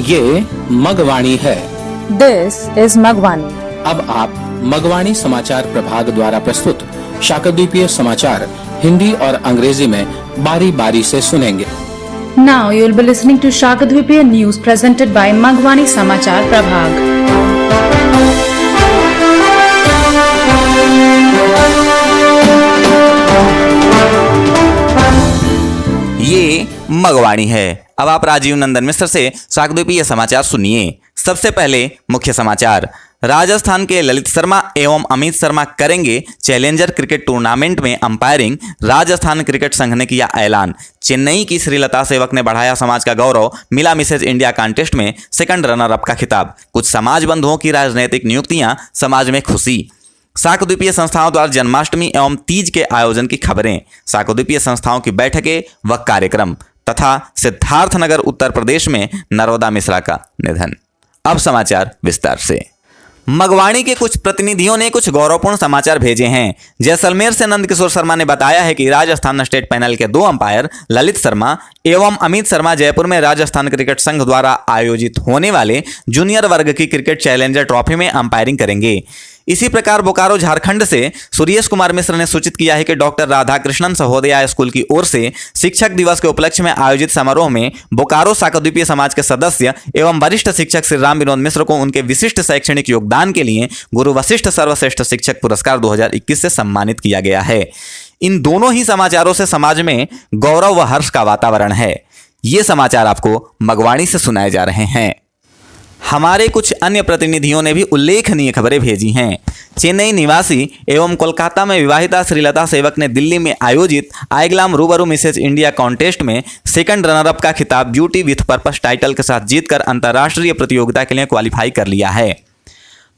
ये मगवाणी है। This is Magwani. अब आप मगवाणी समाचार प्रभाग द्वारा प्रस्तुत शाकद्वीपीय समाचार हिंदी और अंग्रेजी में बारी बारी से सुनेंगे। Now you will be listening to Shakadvipiya news presented by Magwani Samachar Prabhag. ये मगवाणी है। अब आप राजीव नंदन मिश्र से शाकद्वीपीय समाचार सुनिए। सबसे पहले मुख्य समाचार। राजस्थान के ललित शर्मा एवं अमित शर्मा करेंगे चैलेंजर क्रिकेट टूर्नामेंट में अंपायरिंग। राजस्थान क्रिकेट संघ ने किया ऐलान। चेन्नई की श्रीलता सेवक ने बढ़ाया समाज का गौरव। मिला मिसेज इंडिया कॉन्टेस्ट में सेकंड रनर अप का खिताब। कुछ समाज बंधुओं की राजनीतिक नियुक्तियां, समाज में खुशी। शाकद्वीपीय संस्थाओं द्वारा जन्माष्टमी एवं तीज के आयोजन की खबरें। शाकद्वीपीय संस्थाओं की बैठकें व कार्यक्रम तथा सिद्धार्थनगर उत्तर प्रदेश में नर्मदा मिश्रा का निधन। अब समाचार विस्तार से। मगवाणी के कुछ प्रतिनिधियों ने कुछ गौरवपूर्ण समाचार भेजे हैं। जैसलमेर से नंद किशोर शर्मा ने बताया है कि राजस्थान स्टेट पैनल के 2 अंपायर ललित शर्मा एवं अमित शर्मा जयपुर में राजस्थान क्रिकेट संघ द्वारा आयोजित होने वाले जूनियर वर्ग की क्रिकेट चैलेंजर ट्रॉफी में अंपायरिंग करेंगे। इसी प्रकार बोकारो झारखंड से सुरेश कुमार मिश्र ने सूचित किया है कि डॉक्टर राधाकृष्णन सहोदया स्कूल की ओर से शिक्षक दिवस के उपलक्ष्य में आयोजित समारोह में बोकारो शाकद्वीपीय समाज के सदस्य एवं वरिष्ठ शिक्षक श्री राम विनोद मिश्र को उनके विशिष्ट शैक्षणिक योगदान के लिए गुरु वशिष्ठ सर्वश्रेष्ठ शिक्षक पुरस्कार 2021 से सम्मानित किया गया है। इन दोनों ही समाचारों से समाज में गौरव व हर्ष का वातावरण है। ये समाचार आपको मगवाणी से सुनाए जा रहे हैं। हमारे कुछ अन्य प्रतिनिधियों ने भी उल्लेखनीय खबरें भेजी हैं। चेन्नई निवासी एवं कोलकाता में विवाहिता श्रीलता सेवक ने दिल्ली में आयोजित आइग्लाम रूबरू मिसेज इंडिया कॉन्टेस्ट में सेकंड रनर अप का खिताब ब्यूटी विथ पर्पस टाइटल के साथ जीतकर अंतर्राष्ट्रीय प्रतियोगिता के लिए क्वालिफाई कर लिया है।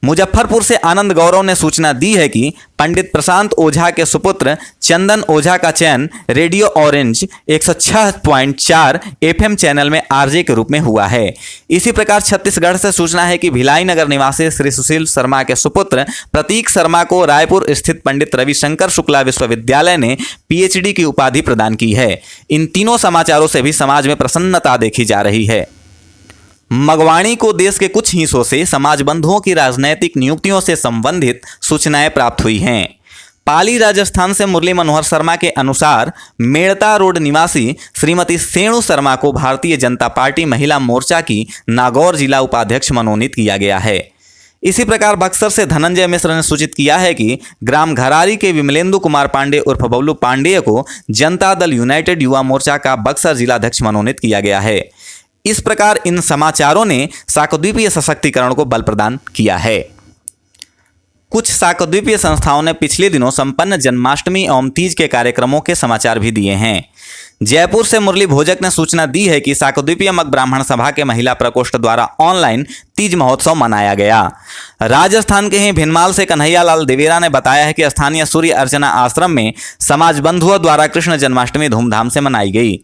मुजफ्फरपुर से आनंद गौरव ने सूचना दी है कि पंडित प्रशांत ओझा के सुपुत्र चंदन ओझा का चयन रेडियो ऑरेंज 106.4 एफएम चैनल में आरजे के रूप में हुआ है। इसी प्रकार छत्तीसगढ़ से सूचना है कि भिलाई नगर निवासी श्री सुशील शर्मा के सुपुत्र प्रतीक शर्मा को रायपुर स्थित पंडित रविशंकर शुक्ला विश्वविद्यालय ने पीएचडी की उपाधि प्रदान की है। इन तीनों समाचारों से भी समाज में प्रसन्नता देखी जा रही है। मगवाणी को देश के कुछ हिस्सों से समाज बंधुओं की राजनैतिक नियुक्तियों से संबंधित सूचनाएं प्राप्त हुई हैं। पाली राजस्थान से मुरली मनोहर शर्मा के अनुसार मेड़ता रोड निवासी श्रीमती सेणु शर्मा को भारतीय जनता पार्टी महिला मोर्चा की नागौर जिला उपाध्यक्ष मनोनीत किया गया है। इसी प्रकार बक्सर से धनंजय मिश्र ने सूचित किया है कि ग्राम घरारी के विमलेंदु कुमार पांडे उर्फ बबलू पांडेय को जनता दल यूनाइटेड युवा मोर्चा का बक्सर जिलाध्यक्ष मनोनीत किया गया है। इस प्रकार इन समाचारों ने शाकद्वीपीय सशक्तिकरण को बल प्रदान किया है। कुछ शाकद्वीपीय संस्थाओं ने पिछले दिनों संपन्न जन्माष्टमी एवं तीज के कार्यक्रमों के समाचार भी दिए हैं। जयपुर से मुरली भोजक ने सूचना दी है कि शाकद्वीपीय मग ब्राह्मण सभा के महिला प्रकोष्ठ द्वारा ऑनलाइन तीज महोत्सव मनाया गया। राजस्थान के ही भिनमाल से कन्हैया लाल देवेरा ने बताया है कि स्थानीय सूर्य अर्चना आश्रम में समाज बंधुओं द्वारा कृष्ण जन्माष्टमी धूमधाम से मनाई गई।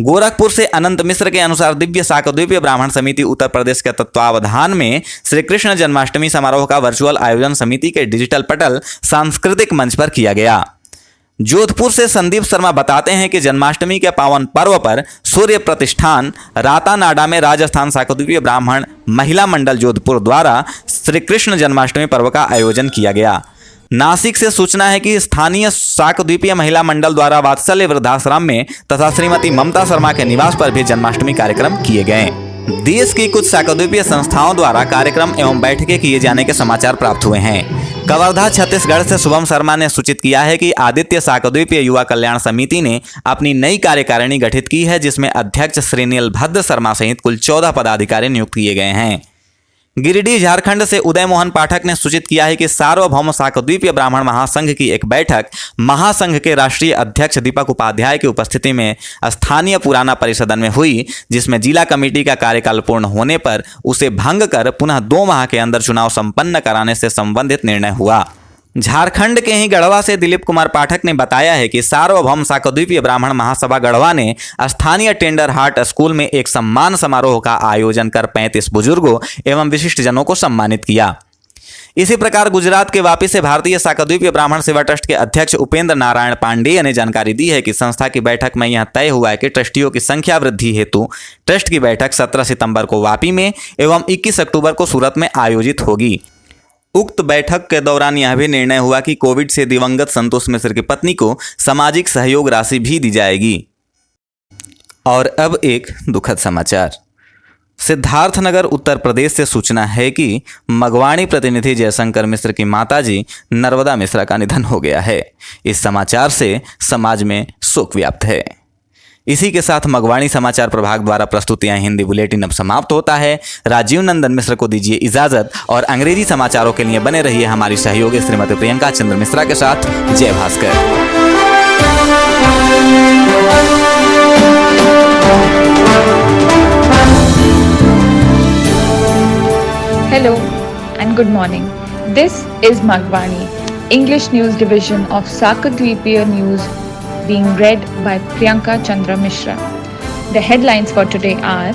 गोरखपुर से अनंत मिश्र के अनुसार दिव्य शाकद्वीपीय ब्राह्मण समिति उत्तर प्रदेश के तत्वावधान में श्री कृष्ण जन्माष्टमी समारोह का वर्चुअल आयोजन समिति के डिजिटल पटल सांस्कृतिक मंच पर किया गया। जोधपुर से संदीप शर्मा बताते हैं कि जन्माष्टमी के पावन पर्व पर सूर्य प्रतिष्ठान रातानाडा में राजस्थान शाकद्वीपीय ब्राह्मण महिला मंडल जोधपुर द्वारा श्री कृष्ण जन्माष्टमी पर्व का आयोजन किया गया। नासिक से सूचना है कि स्थानीय शाकद्वीपीय महिला मंडल द्वारा वात्सल्य वृद्धाश्रम में तथा श्रीमती ममता शर्मा के निवास पर भी जन्माष्टमी कार्यक्रम किए गए। देश की कुछ शाकद्वीपीय संस्थाओं द्वारा कार्यक्रम एवं बैठकें किए जाने के समाचार प्राप्त हुए हैं। कवर्धा छत्तीसगढ़ से शुभम शर्मा ने सूचित किया है कि आदित्य शाकद्वीपीय युवा कल्याण समिति ने अपनी नई कार्यकारिणी गठित की है, जिसमें अध्यक्ष श्री नीलभद्र शर्मा सहित कुल 14 पदाधिकारी नियुक्त किए गए हैं। गिरिडीह झारखंड से उदय मोहन पाठक ने सूचित किया है कि सार्वभौम शाकद्वीपीय ब्राह्मण महासंघ की एक बैठक महासंघ के राष्ट्रीय अध्यक्ष दीपक उपाध्याय की उपस्थिति में स्थानीय पुराना परिसदन में हुई, जिसमें जिला कमेटी का कार्यकाल पूर्ण होने पर उसे भंग कर पुनः 2 माह के अंदर चुनाव संपन्न कराने से संबंधित निर्णय हुआ। झारखंड के ही गढ़वा से दिलीप कुमार पाठक ने बताया है कि सार्वभौम शाकद्वीपीय ब्राह्मण महासभा गढ़वा ने स्थानीय टेंडर हार्ट स्कूल में एक सम्मान समारोह का आयोजन कर 35 बुजुर्गों एवं विशिष्ट जनों को सम्मानित किया। इसी प्रकार गुजरात के वापी से भारतीय शाकद्वीपीय ब्राह्मण सेवा ट्रस्ट के अध्यक्ष उपेंद्र नारायण पांडेय ने जानकारी दी है कि संस्था की बैठक में यह तय हुआ है कि ट्रस्टियों की संख्या वृद्धि हेतु ट्रस्ट की बैठक 17 सितंबर को वापी में एवं 21 अक्टूबर को सूरत में आयोजित होगी। उक्त बैठक के दौरान यह भी निर्णय हुआ कि कोविड से दिवंगत संतोष मिश्र की पत्नी को सामाजिक सहयोग राशि भी दी जाएगी। और अब एक दुखद समाचार। सिद्धार्थनगर उत्तर प्रदेश से सूचना है कि मगवाणी प्रतिनिधि जयशंकर मिश्र की माताजी नर्मदा मिश्रा का निधन हो गया है। इस समाचार से समाज में शोक व्याप्त है। इसी के साथ मगवाणी समाचार प्रभाग द्वारा प्रस्तुत यह हिंदी बुलेटिन अब समाप्त होता है। राजीव नंदन मिश्र को दीजिए इजाजत और अंग्रेजी समाचारों के लिए बने रहिए हमारी सहयोगी श्रीमती प्रियंका चंद्र मिश्रा के साथ। जय Bhaskar. Hello and good morning. This is Magwani, English News Division of Sakadweepiya News, being read by Priyanka Chandra Mishra. The headlines for today are: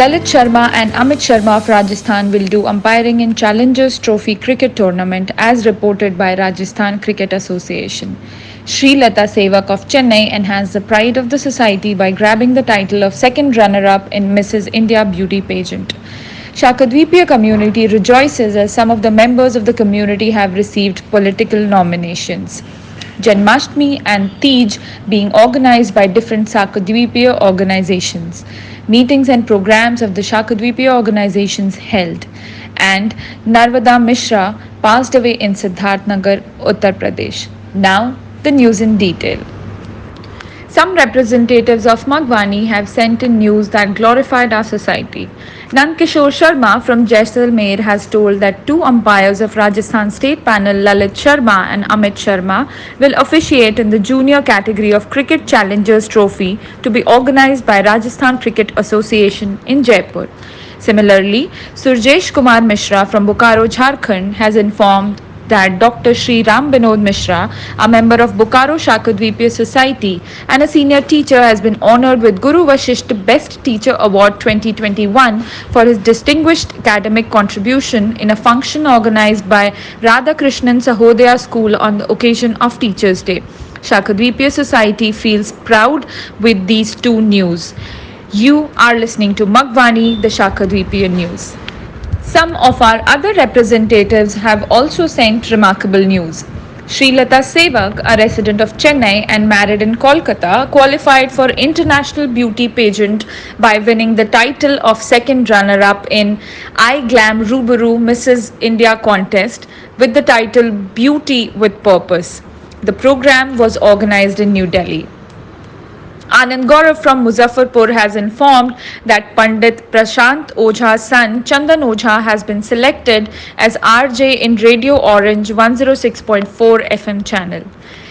Lalit Sharma and Amit Sharma of Rajasthan will do umpiring in Challengers Trophy cricket tournament as reported by Rajasthan Cricket Association. Sri Lata Sevak of Chennai enhanced the pride of the society by grabbing the title of second runner-up in Mrs. India beauty pageant. Shakadweepiya community rejoices as some of the members of the community have received political nominations. Janmashtami and Tej being organized by different Shakadweepiya organizations. Meetings and programs of the Shakadweepiya organizations held. And Narmada Mishra passed away in Siddharthnagar, Uttar Pradesh. Now, the news in detail. Some representatives of Magwani have sent in news that glorified our society. Nandkishore Sharma from Jaisalmer has told that two umpires of Rajasthan State Panel, Lalit Sharma and Amit Sharma, will officiate in the junior category of Cricket Challengers Trophy to be organized by Rajasthan Cricket Association in Jaipur. Similarly, Surjesh Kumar Mishra from Bokaro, Jharkhand has informed that Dr. Shri Ram Binod Mishra, a member of Bokaro Shakadweepiya Society and a senior teacher, has been honored with Guru Vashisht Best Teacher Award 2021 for his distinguished academic contribution in a function organized by Radhakrishnan Sahodaya School on the occasion of Teachers' Day. Shakadweepiya Society feels proud with these two news. You are listening to Magwani, the Shakadweepiya News. Some of our other representatives have also sent remarkable news. Sri Lata Sevak, a resident of Chennai and married in Kolkata, qualified for International Beauty Pageant by winning the title of second runner-up in I Glam Rubaru Mrs. India contest with the title Beauty with Purpose. The program was organized in New Delhi. Anand Gaurav from Muzaffarpur has informed that Pandit Prashant Ojha's son Chandan Ojha has been selected as RJ in Radio Orange 106.4 FM channel.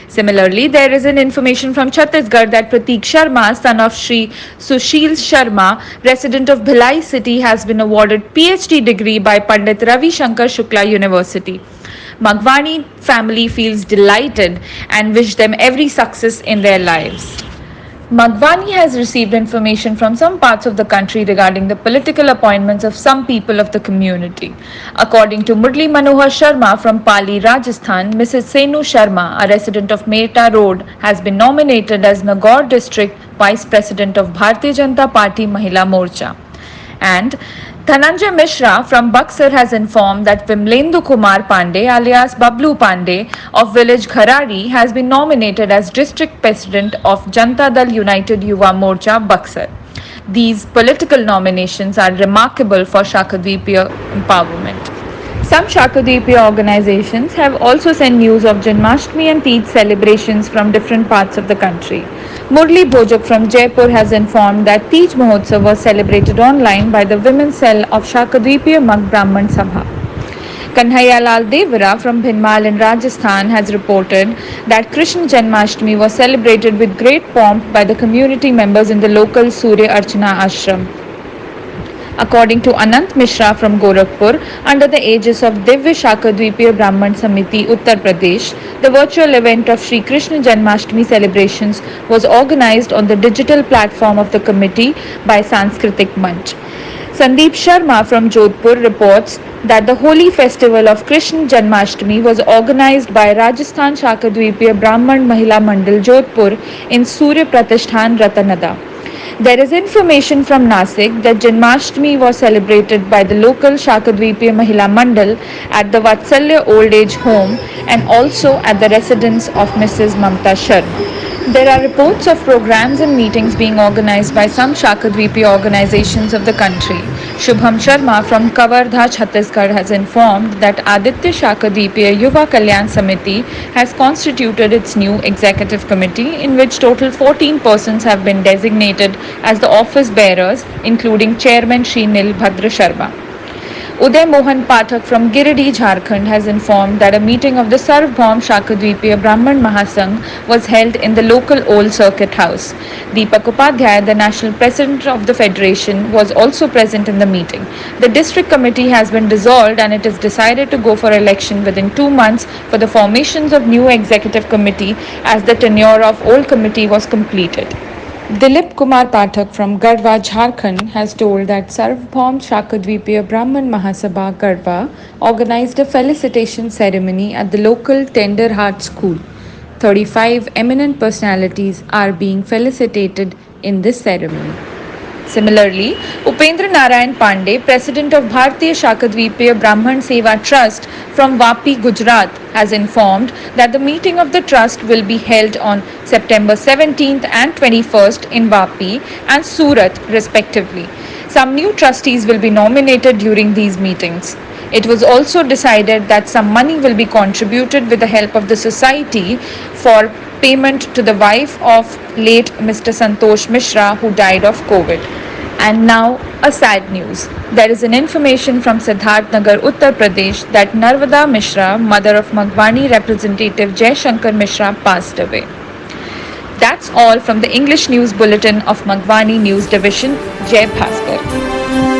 Similarly, there is an information from Chhattisgarh that Prateek Sharma, son of Shri Sushil Sharma, resident of Bhilai city, has been awarded PhD degree by Pandit Ravi Shankar Shukla University. Magwani family feels delighted and wish them every success in their lives. Magwani has received information from some parts of the country regarding the political appointments of some people of the community. According to Murli Manohar Sharma from Pali, Rajasthan, Mrs. Senu Sharma, a resident of Mehta Road, has been nominated as Nagaur District Vice President of Bharatiya Janata Party Mahila Morcha. And Dhananjay Mishra from Buxar has informed that Vimlendu Kumar Pandey alias Bablu Pandey of village Gharari has been nominated as District President of Janata Dal United Yuva Morcha Buxar. These political nominations are remarkable for Shakadweepiya empowerment. Some Shakadweepiya organizations have also sent news of Janmashtami and Tej celebrations from different parts of the country. Murli Bhojak from Jaipur has informed that Tej Mahotsav was celebrated online by the women's cell of Shakadweepiya Mag Brahman Sabha. Kanhaiya Lal Devara from Bhinmal in Rajasthan has reported that Krishna Janmashtami was celebrated with great pomp by the community members in the local Surya Archana ashram. According to Anant Mishra from Gorakhpur, under the aegis of Divya Shakadweepiya Brahman Samiti, Uttar Pradesh, the virtual event of Shri Krishna Janmashtami celebrations was organized on the digital platform of the committee by Sanskritik Manch. Sandeep Sharma from Jodhpur reports that the holy festival of Krishna Janmashtami was organized by Rajasthan Shakadweepiya Brahman Mahila Mandal Jodhpur in Surya Pratishthan Ratanada. There is information from Nasik that Janmashtami was celebrated by the local Shakadweepiya Mahila Mandal at the Vatsalya Old Age Home and also at the residence of Mrs. Mamta Sharma. There are reports of programs and meetings being organized by some Shakadweepiya organizations of the country. Shubham Sharma from Kavardha, Chhattisgarh has informed that Aditya Shakadweepiya Yuva Kalyan Samiti has constituted its new executive committee in which total 14 persons have been designated as the office bearers, including Chairman Shri Nilbhadra Sharma. Uday Mohan Pathak from Giridih, Jharkhand has informed that a meeting of the Sarvbhaum Shakadweepiya Brahman Mahasangh was held in the local Old Circuit House. Deepak Upadhyay, the national president of the federation, was also present in the meeting. The district committee has been dissolved and it is decided to go for election within 2 months for the formations of new executive committee as the tenure of old committee was completed. Dilip Kumar Pathak from Garhwa, Jharkhand has told that Sarvbhaum Shakadweepiya Brahman Mahasabha Garhwa organized a felicitation ceremony at the local Tender Heart School. 35 eminent personalities are being felicitated in this ceremony. Similarly, Upendra Narayan Pandey, president of Bharatiya Shakadweepiya Brahman Seva Trust from Vapi, Gujarat, has informed that the meeting of the trust will be held on September 17th and 21st in Vapi and Surat respectively. Some new trustees will be nominated during these meetings. It was also decided that some money will be contributed with the help of the society for payment to the wife of late Mr. Santosh Mishra who died of COVID. And now a sad news. There is an information from Siddharth Nagar, Uttar Pradesh that Narvada Mishra, mother of Magwani representative Jai Shankar Mishra, passed away. That's all from the English News Bulletin of Magwani News Division. Jai Bhaskar.